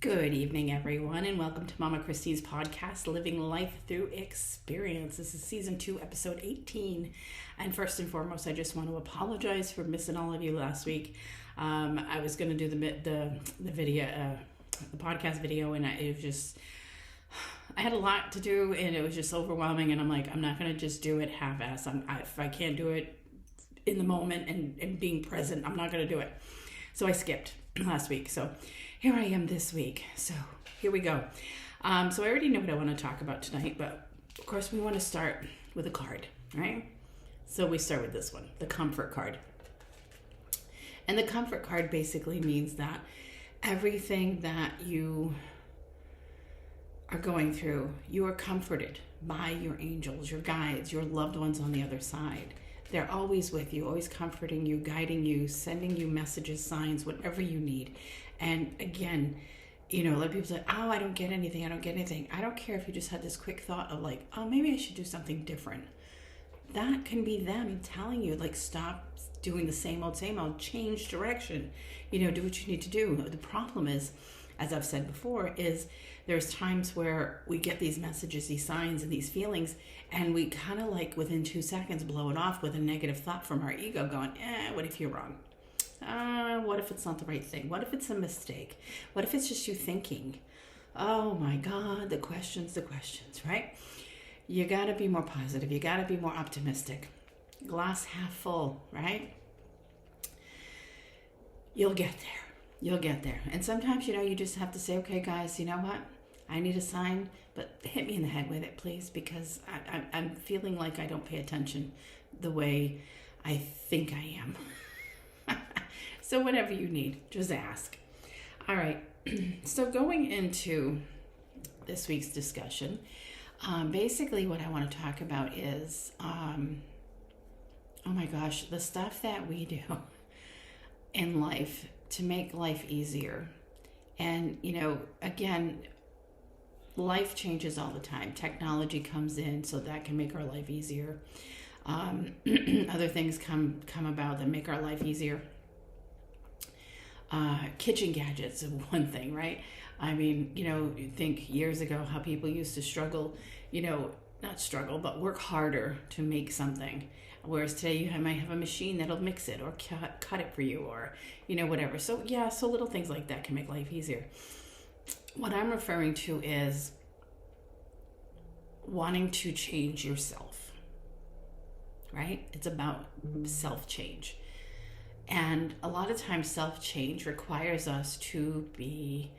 Good evening, everyone, and welcome to Mama Christine's podcast, Living Life Through Experience. This is season 2, episode 18. And first and foremost, I just want to apologize for missing all of you last week. I was going to do the video, the podcast video, and I had a lot to do, and it was just overwhelming. And I'm like, I'm not going to just do it half-ass. If I can't do it in the moment and being present, I'm not going to do it. So I skipped last week. So here I am this week. So here we go. So I already know what I want to talk about tonight, but of course we want to start with a card, right? So we start with this one, the comfort card. And the comfort card basically means that everything that you are going through, you are comforted by your angels, your guides, your loved ones on the other side. They're always with you, always comforting you, guiding you, sending you messages, signs, whatever you need. And again, a lot of people say, oh, I don't get anything. I don't care if you just had this quick thought of like, oh, maybe I should do something different. That can be them telling you, like, stop doing the same old, change direction. Do what you need to do. The problem is, as I've said before, is there's times where we get these messages, these signs, and these feelings, and we kind of like within 2 seconds blow it off with a negative thought from our ego going, what if you're wrong? What if it's not the right thing? What if it's a mistake? What if it's just you thinking? Oh my God, the questions, right? You got to be more positive. You got to be more optimistic. Glass half full, right? You'll get there. And sometimes, you just have to say, okay, guys, you know what? I need a sign, but hit me in the head with it, please, because I'm feeling like I don't pay attention the way I think I am. So whatever you need, just ask. All right. So going into this week's discussion, basically what I want to talk about is, oh my gosh, the stuff that we do in life to make life easier. And, again, life changes all the time. Technology comes in, so that can make our life easier. Other things come about that make our life easier. Kitchen gadgets is one thing, right? I mean, you think years ago how people used to struggle, not struggle, but work harder to make something. Whereas today you might have a machine that'll mix it or cut it for you or, whatever. So yeah, so little things like that can make life easier. What I'm referring to is wanting to change yourself, right? It's about self-change. And a lot of times self-change requires us to be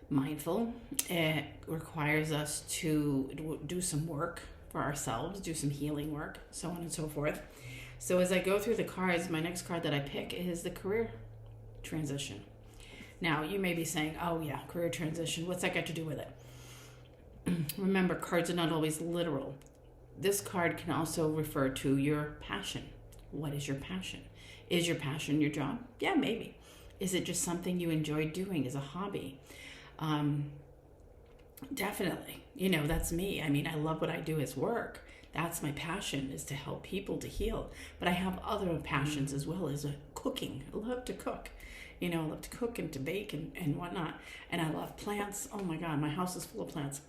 mindful. It requires us to do some work for ourselves, do some healing work, so on and so forth. So as I go through the cards, my next card that I pick is the career transition. Now, you may be saying, oh yeah, career transition, what's that got to do with it? Remember, cards are not always literal. This card can also refer to your passion. What is your passion? Is your passion your job? Yeah, maybe. Is it just something you enjoy doing as a hobby? Definitely. That's me. I mean, I love what I do as work. That's my passion, is to help people to heal. But I have other passions as well as cooking. I love to cook. I love to cook and to bake and whatnot. And I love plants. Oh my God, my house is full of plants.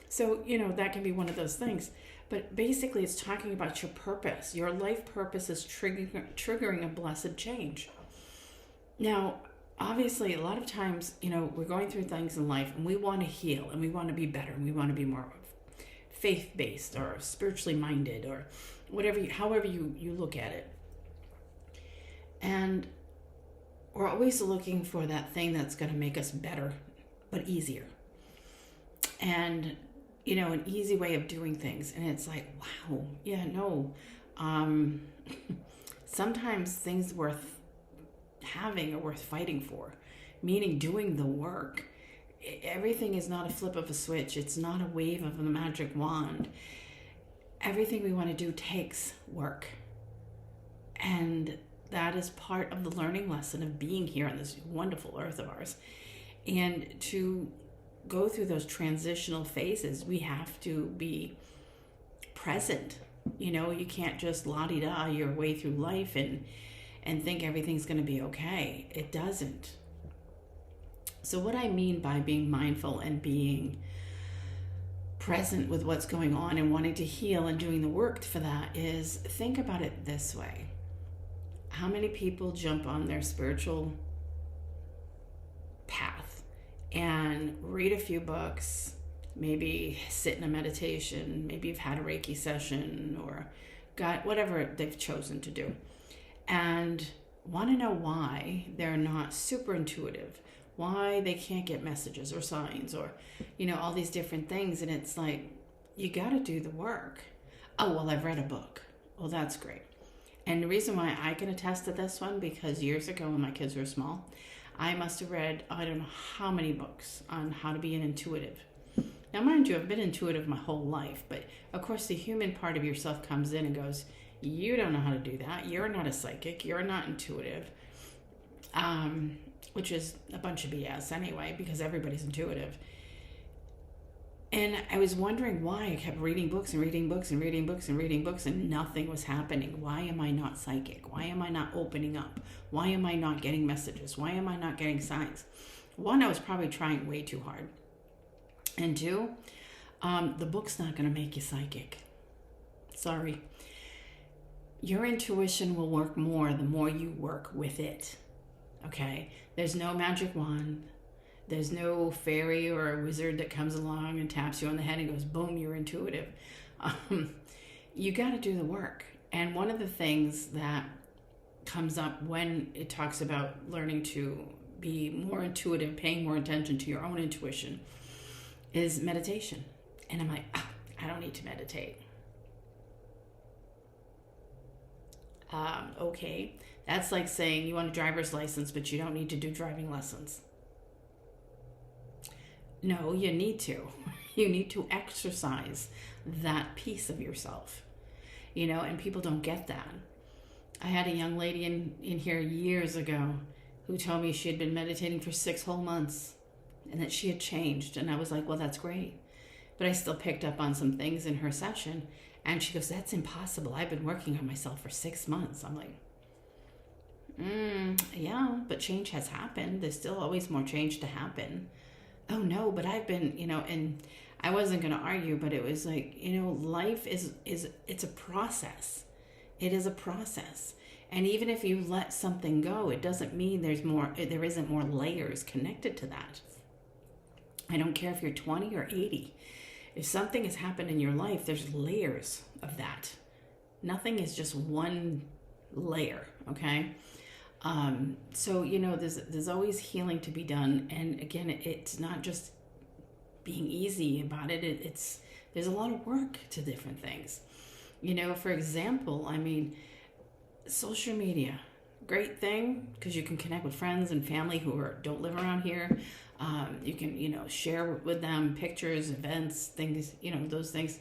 So, that can be one of those things. But basically, it's talking about your purpose. Your life purpose is triggering a blessed change. Now, obviously, a lot of times, we're going through things in life and we want to heal and we want to be better and we want to be more faith-based or spiritually minded or whatever, however you look at it. And we're always looking for that thing that's going to make us better, but easier. And an easy way of doing things. And it's like, wow, yeah, no. Sometimes things worth having are worth fighting for, meaning doing the work. Everything is not a flip of a switch. It's not a wave of a magic wand. Everything we want to do takes work. And that is part of the learning lesson of being here on this wonderful earth of ours. And to go through those transitional phases, we have to be present. You can't just la-di-da your way through life and think everything's going to be okay. It doesn't. So what I mean by being mindful and being present with what's going on and wanting to heal and doing the work for that is, think about it this way. How many people jump on their spiritual path and read a few books, maybe sit in a meditation, maybe you've had a Reiki session or got whatever they've chosen to do, and want to know why they're not super intuitive, why they can't get messages or signs or, all these different things. And it's like, you got to do the work. Oh, well, I've read a book. Well, that's great. And the reason why I can attest to this one, because years ago when my kids were small, I must have read, I don't know how many books on how to be an intuitive. Now, mind you, I've been intuitive my whole life, but of course the human part of yourself comes in and goes, you don't know how to do that. You're not a psychic. You're not intuitive. Which is a bunch of BS anyway, because everybody's intuitive. And I was wondering why I kept reading books and reading books and reading books and reading books and nothing was happening. Why am I not psychic? Why am I not opening up? Why am I not getting messages? Why am I not getting signs? One, I was probably trying way too hard. And two, the book's not going to make you psychic. Sorry. Your intuition will work more the more you work with it. Okay? There's no magic wand. There's no fairy or a wizard that comes along and taps you on the head and goes, boom, you're intuitive. You got to do the work. And one of the things that comes up when it talks about learning to be more intuitive, paying more attention to your own intuition, is meditation. And I'm like, I don't need to meditate. Okay. That's like saying you want a driver's license, but you don't need to do driving lessons. No, you need to. You need to exercise that piece of yourself. And people don't get that. I had a young lady in here years ago who told me she had been meditating for 6 whole months and that she had changed. And I was like, well, that's great. But I still picked up on some things in her session. And she goes, that's impossible. I've been working on myself for 6 months. I'm like, yeah, but change has happened. There's still always more change to happen. Oh no, but I've been, and I wasn't going to argue, but it was like, life it's a process. It is a process. And even if you let something go, it doesn't mean there isn't more layers connected to that. I don't care if you're 20 or 80. If something has happened in your life, there's layers of that. Nothing is just one layer, okay? So, there's always healing to be done. And again, it's not just being easy about it. There's a lot of work to different things. For example, social media, great thing because you can connect with friends and family who don't live around here. You can, share with them pictures, events, things, those things.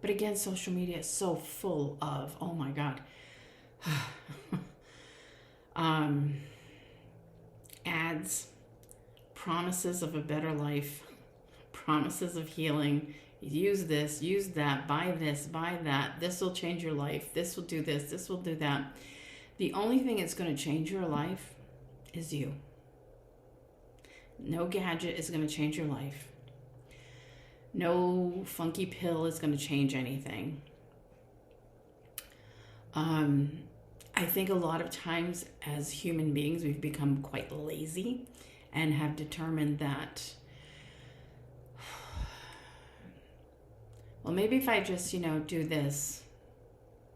But again, social media is so full of, oh my God, ads, promises of a better life, promises of healing. Use this, use that, buy this, buy that. This will change your life. This will do this. This will do that. The only thing that's going to change your life is you. No gadget is going to change your life. No funky pill is going to change anything. I think a lot of times as human beings, we've become quite lazy and have determined that, well, maybe if I just, do this,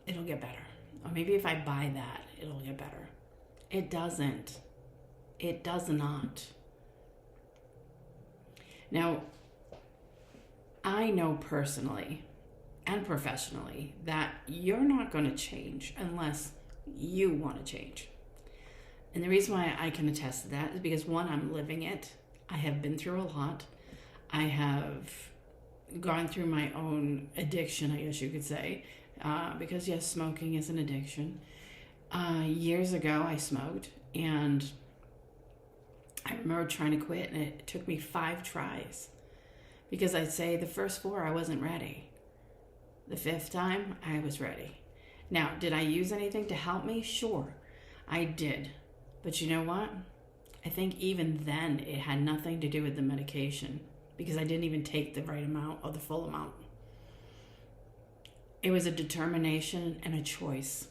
it'll get better. Or maybe if I buy that, it'll get better. It doesn't. It does not. Now, I know personally and professionally that you're not going to change unless you want to change. And the reason why I can attest to that is because, one, I'm living it. I have been through a lot. I have gone through my own addiction, I guess you could say, because yes, smoking is an addiction. Years ago, I smoked, and I remember trying to quit, and it took me 5 tries, because I'd say the first 4, I wasn't ready. The 5th time, I was ready. Now, did I use anything to help me? Sure, I did. But you know what? I think even then it had nothing to do with the medication because I didn't even take the right amount or the full amount. It was a determination and a choice.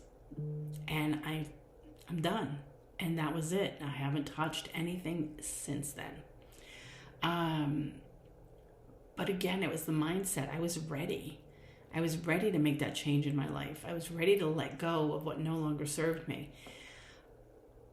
And I'm done. And that was it. I haven't touched anything since then. But again, it was the mindset. I was ready. I was ready to make that change in my life. I was ready to let go of what no longer served me.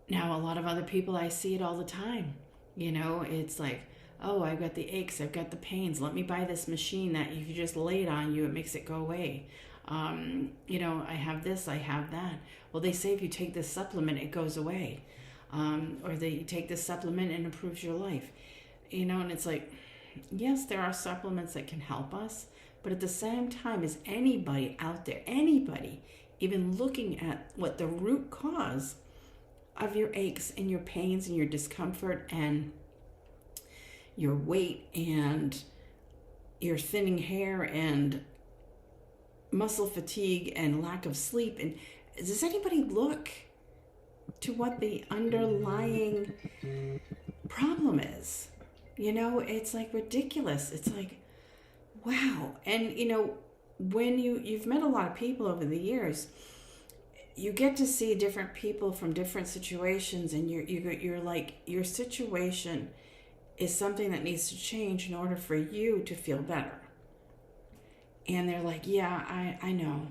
Now, a lot of other people, I see it all the time. It's like, oh, I've got the aches, I've got the pains. Let me buy this machine that you just lay it on you, it makes it go away. I have this, I have that. Well, they say if you take this supplement, it goes away. Or they take this supplement and improves your life. And it's like, yes, there are supplements that can help us. But at the same time, is anybody out there, anybody, even looking at what the root cause of your aches and your pains and your discomfort and your weight and your thinning hair and muscle fatigue and lack of sleep? And does anybody look to what the underlying problem is? It's like ridiculous. It's like, wow. And when you've met a lot of people over the years, you get to see different people from different situations, and you're like, your situation is something that needs to change in order for you to feel better. And they're like, yeah, I know.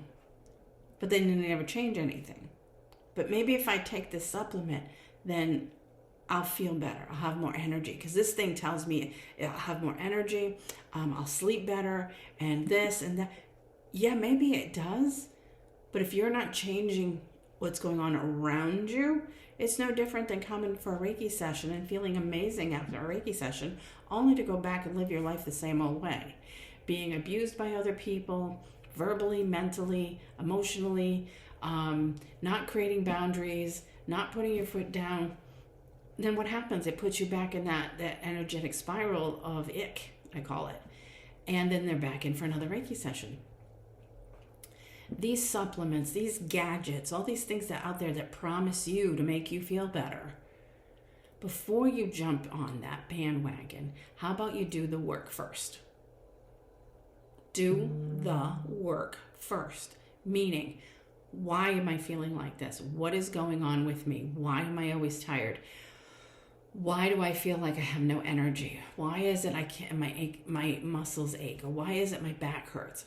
But then they never change anything. But maybe if I take this supplement, then I'll feel better. I'll have more energy. Because this thing tells me I'll have more energy. I'll sleep better. And this and that. Yeah, maybe it does. But if you're not changing what's going on around you, it's no different than coming for a Reiki session and feeling amazing after a Reiki session, only to go back and live your life the same old way. Being abused by other people, verbally, mentally, emotionally, not creating boundaries, not putting your foot down. Then what happens? It puts you back in that energetic spiral of ick, I call it. And then they're back in for another Reiki session. These supplements, these gadgets, all these things that are out there that promise you to make you feel better, before you jump on that bandwagon, how about you do the work first? Do the work first. Meaning, why am I feeling like this? What is going on with me? Why am I always tired? Why do I feel like I have no energy? Why is it I can't, my muscles ache? Or why is it my back hurts?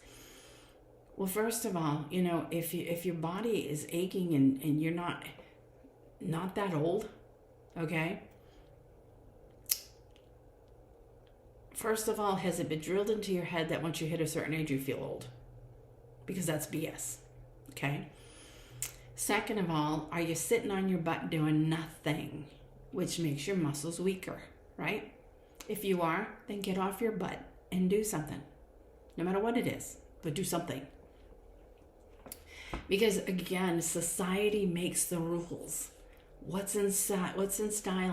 Well, first of all, if your body is aching and you're not that old, okay? First of all, has it been drilled into your head that once you hit a certain age, you feel old? Because that's BS, okay? Second of all, are you sitting on your butt doing nothing, which makes your muscles weaker, right? If you are, then get off your butt and do something. No matter what it is, but do something. Because again, society makes the rules. What's in style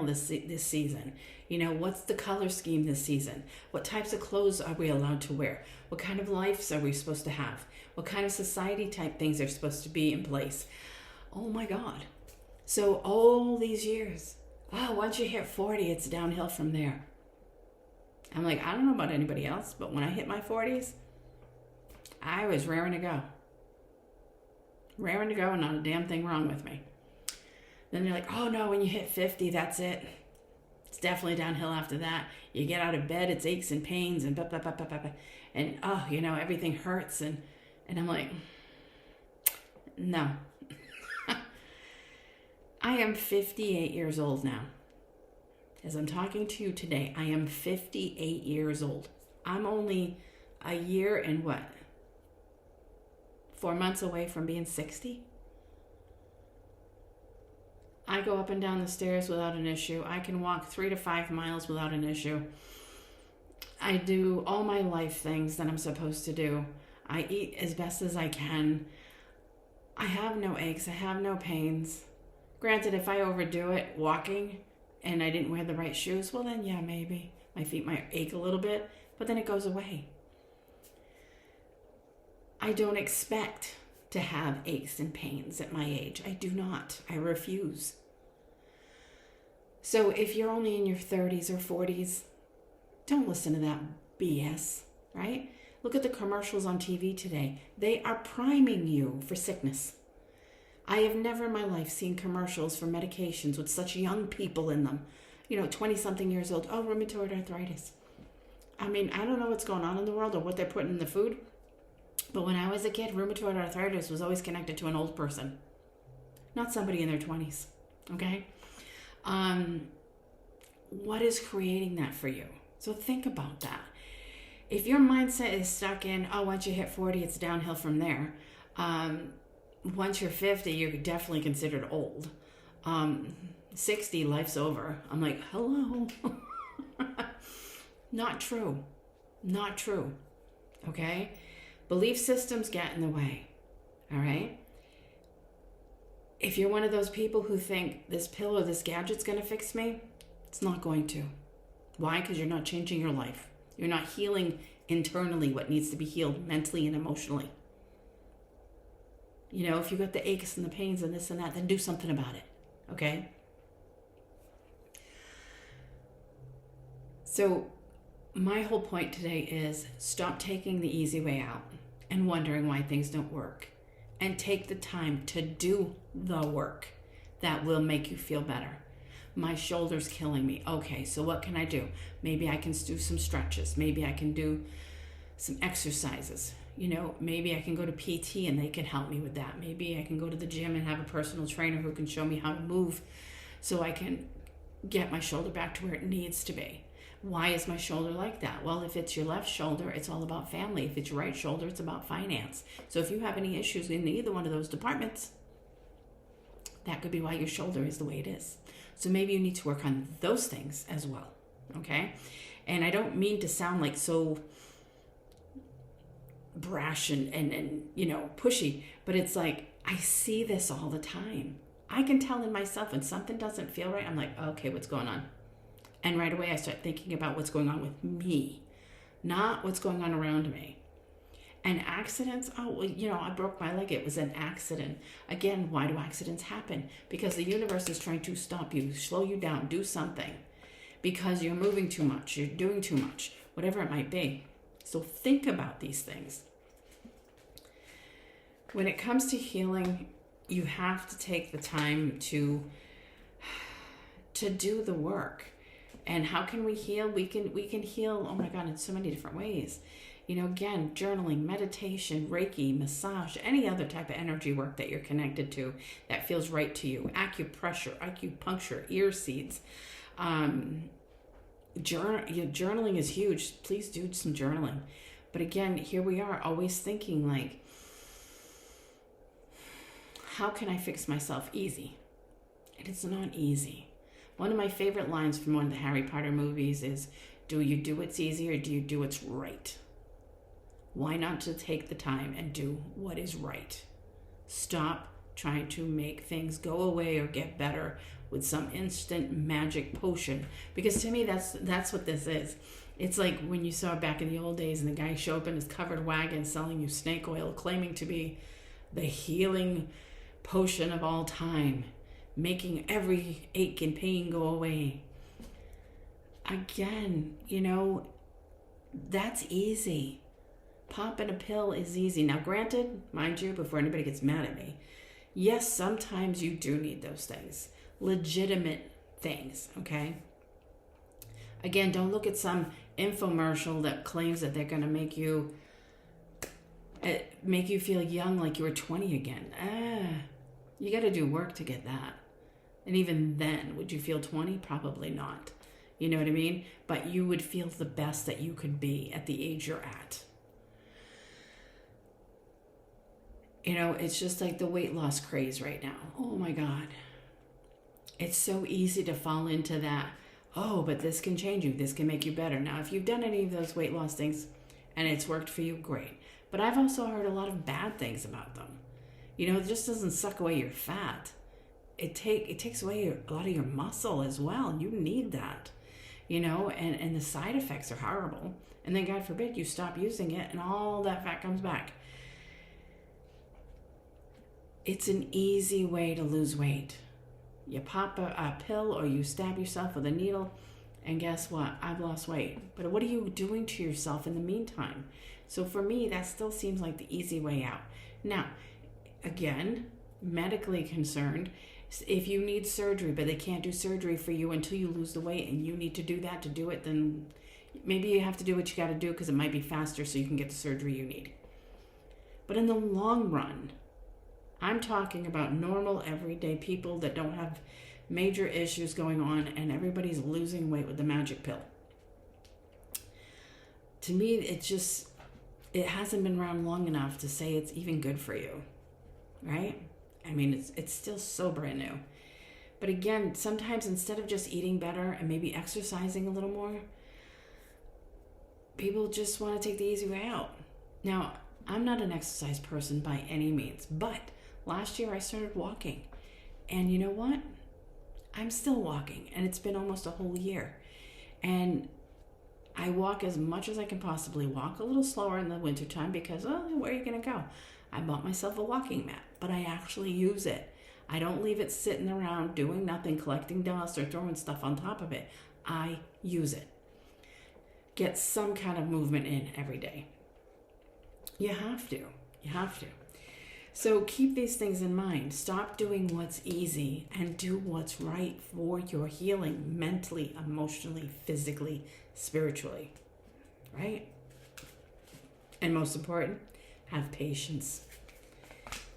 this season? What's the color scheme this season? What types of clothes are we allowed to wear? What kind of lives are we supposed to have? What kind of society type things are supposed to be in place? Oh my God. So all these years, once you hit 40, it's downhill from there. I'm like, I don't know about anybody else, but when I hit my 40s, I was raring to go. Raring to go and not a damn thing wrong with me. Then they're like, oh no, when you hit 50, that's it. It's definitely downhill after that. You get out of bed, it's aches and pains and blah, blah, blah, blah, blah, blah. And everything hurts. And I'm like, no. I am 58 years old now. As I'm talking to you today, I am 58 years old. I'm only a year and 4 months away from being 60. I go up and down the stairs without an issue. I can walk 3 to 5 miles without an issue. I do all my life things that I'm supposed to do. I eat as best as I can. I have no aches. I have no pains. Granted, if I overdo it walking and I didn't wear the right shoes, well then yeah, maybe. My feet might ache a little bit, but then it goes away. I don't expect to have aches and pains at my age. I do not. I refuse. So if you're only in your 30s or 40s, don't listen to that BS, right? Look at the commercials on TV today. They are priming you for sickness. I have never in my life seen commercials for medications with such young people in them. 20-something years old. Oh, rheumatoid arthritis. I mean, I don't know what's going on in the world or what they're putting in the food. But when I was a kid, rheumatoid arthritis was always connected to an old person. Not somebody in their 20s. Okay? What is creating that for you? So think about that. If your mindset is stuck in, once you hit 40, it's downhill from there. Once you're 50, you're definitely considered old. 60, life's over. I'm like, hello. Not true. Not true. Okay? Belief systems get in the way. All right? If you're one of those people who think this pill or this gadget's going to fix me, it's not going to. Why? Because you're not changing your life. You're not healing internally what needs to be healed mentally and emotionally. If you got the aches and the pains and this and that, then do something about it. Okay? So my whole point today is stop taking the easy way out and wondering why things don't work. And take the time to do the work that will make you feel better. My shoulder's killing me. Okay, so what can I do? Maybe I can do some stretches. Maybe I can do some exercises. Maybe I can go to PT and they can help me with that. Maybe I can go to the gym and have a personal trainer who can show me how to move so I can get my shoulder back to where it needs to be. Why is my shoulder like that? Well, if it's your left shoulder, it's all about family. If it's your right shoulder, it's about finance. So if you have any issues in either one of those departments, that could be why your shoulder is the way it is. So maybe you need to work on those things as well, okay? And I don't mean to sound like so brash and pushy, but it's like I see this all the time. I can tell in myself when something doesn't feel right, I'm like, okay, what's going on? And right away I start thinking about what's going on with me, not what's going on around me. And accidents, I broke my leg. It was an accident. Again, why do accidents happen? Because the universe is trying to stop you, slow you down, do something. Because you're moving too much, you're doing too much, whatever it might be. So think about these things. When it comes to healing, you have to take the time to do the work. And how can we heal? We can heal, oh my God, in so many different ways. Again, journaling, meditation, Reiki, massage, any other type of energy work that you're connected to that feels right to you. Acupuncture, ear seeds. Journaling is huge. Please do some journaling. But again, here we are always thinking like, how can I fix myself easy? And it's not easy. One of my favorite lines from one of the Harry Potter movies is, do you do what's easy or do you do what's right? Why not to take the time and do what is right? Stop trying to make things go away or get better with some instant magic potion. Because to me, that's what this is. It's like when you saw back in the old days and the guy showed up in his covered wagon selling you snake oil, claiming to be the healing potion of all time, making every ache and pain go away. Again, that's easy. Popping a pill is easy. Now, granted, mind you, before anybody gets mad at me, yes, sometimes you do need those things. Legitimate things, okay? Again, don't look at some infomercial that claims that they're going to make you feel young like you were 20 again. You got to do work to get that. And even then, would you feel 20? Probably not. You know what I mean? But you would feel the best that you could be at the age you're at. It's just like the weight loss craze right now. Oh my God. It's so easy to fall into that. Oh, but this can change you. This can make you better. Now, if you've done any of those weight loss things and it's worked for you, great. But I've also heard a lot of bad things about them. It just doesn't suck away your fat. It takes away a lot of your muscle as well. And you need that, and the side effects are horrible. And then God forbid you stop using it and all that fat comes back. It's an easy way to lose weight. You pop a pill or you stab yourself with a needle, and guess what? I've lost weight. But what are you doing to yourself in the meantime? So for me, that still seems like the easy way out. Now, again, medically concerned, if you need surgery, but they can't do surgery for you until you lose the weight and you need to do that to do it, then maybe you have to do what you got to do because it might be faster so you can get the surgery you need. But in the long run, I'm talking about normal, everyday people that don't have major issues going on and everybody's losing weight with the magic pill. To me, it hasn't been around long enough to say it's even good for you, right? I mean, it's still so brand new. But again, sometimes instead of just eating better and maybe exercising a little more, people just want to take the easy way out. Now, I'm not an exercise person by any means, but last year I started walking. And you know what? I'm still walking, and it's been almost a whole year. And I walk as much as I can possibly walk, a little slower in the wintertime because, where are you going to go? I bought myself a walking mat, but I actually use it. I don't leave it sitting around doing nothing, collecting dust or throwing stuff on top of it. I use it. Get some kind of movement in every day. You have to. So keep these things in mind. Stop doing what's easy and do what's right for your healing mentally, emotionally, physically, spiritually, right? And most important, have patience.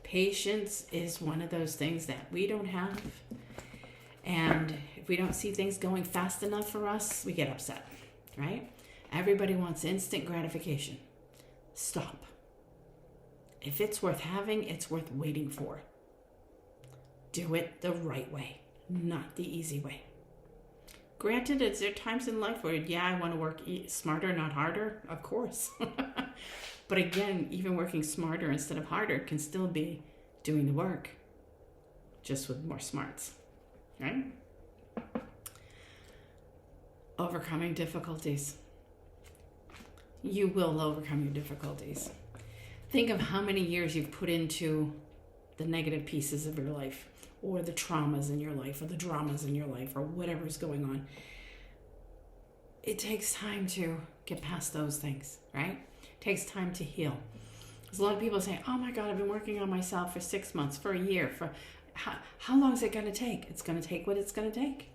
Patience is one of those things that we don't have. And if we don't see things going fast enough for us, we get upset, right? Everybody wants instant gratification. Stop. If it's worth having, it's worth waiting for. Do it the right way, not the easy way. Granted, is there times in life where, I want to work smarter, not harder? Of course. But again, even working smarter instead of harder can still be doing the work, just with more smarts, right? Overcoming difficulties. You will overcome your difficulties. Think of how many years you've put into the negative pieces of your life, or the traumas in your life, or the dramas in your life, or whatever's going on. It takes time to get past those things, right? It takes time to heal. There's a lot of people saying, oh my God, I've been working on myself for 6 months, for a year. For how long is it going to take? It's going to take what it's going to take.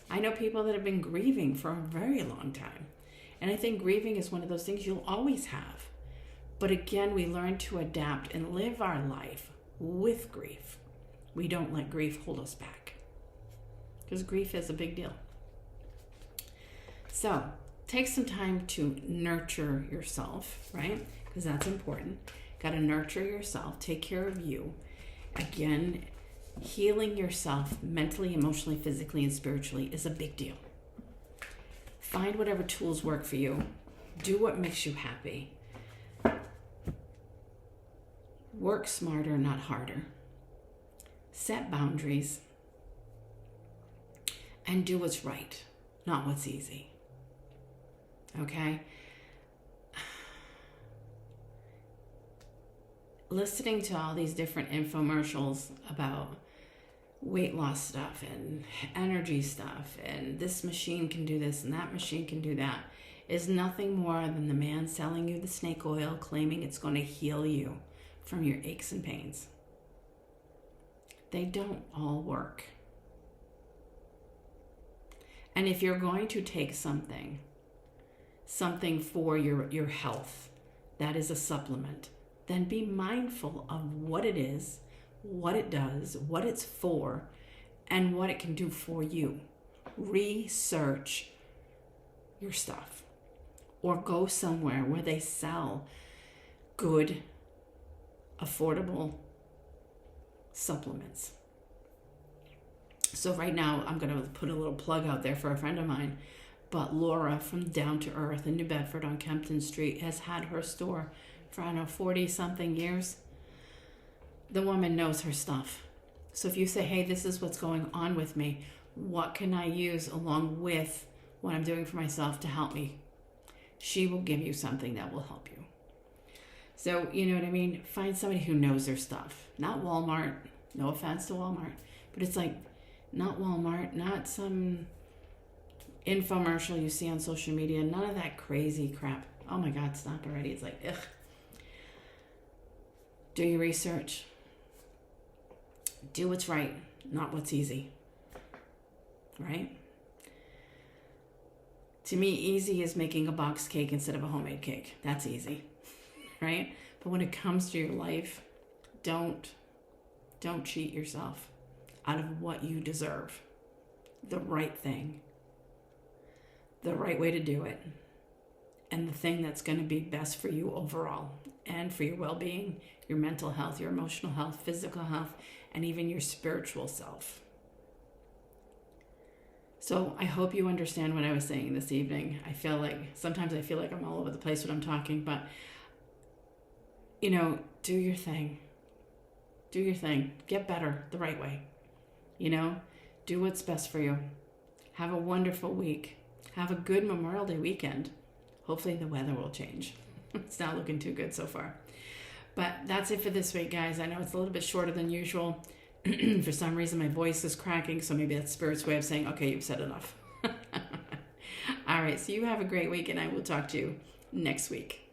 I know people that have been grieving for a very long time. And I think grieving is one of those things you'll always have. But again, we learn to adapt and live our life with grief. We don't let grief hold us back, because grief is a big deal. So take some time to nurture yourself, right? Because that's important. Got to nurture yourself. Take care of you. Again, healing yourself mentally, emotionally, physically, and spiritually is a big deal. Find whatever tools work for you. Do what makes you happy. Work smarter, not harder. Set boundaries. And do what's right, not what's easy. Okay? Listening to all these different infomercials about weight loss stuff and energy stuff and this machine can do this and that machine can do that is nothing more than the man selling you the snake oil, claiming it's going to heal you from your aches and pains. They don't all work. And if you're going to take something for your health that is a supplement, then be mindful of what it is, what it does, what it's for, and what it can do for you. Research your stuff, or go somewhere where they sell good, affordable supplements. So right now, I'm going to put a little plug out there for a friend of mine, but Laura from Down to Earth in New Bedford on Kempton Street has had her store for, 40-something years. The woman knows her stuff. So if you say, hey, this is what's going on with me, what can I use along with what I'm doing for myself to help me? She will give you something that will help you. So, you know what I mean? Find somebody who knows their stuff. Not Walmart. No offense to Walmart. But it's like, not Walmart, not some infomercial you see on social media, none of that crazy crap. Oh my God, stop already. It's like, ugh. Do your research. Do what's right, not what's easy. Right? To me, easy is making a box cake instead of a homemade cake. That's easy. Right? But when it comes to your life, don't cheat yourself out of what you deserve. The right thing. The right way to do it. And the thing that's going to be best for you overall and for your well-being, your mental health, your emotional health, physical health, and even your spiritual self. So I hope you understand what I was saying this evening. Sometimes I feel like I'm all over the place when I'm talking, but do your thing. Do your thing. Get better the right way. Do what's best for you. Have a wonderful week. Have a good Memorial Day weekend. Hopefully the weather will change. It's not looking too good so far. But that's it for this week, guys. I know it's a little bit shorter than usual. For some reason, my voice is cracking, so maybe that's Spirit's way of saying, okay, you've said enough. All right, so you have a great week, and I will talk to you next week.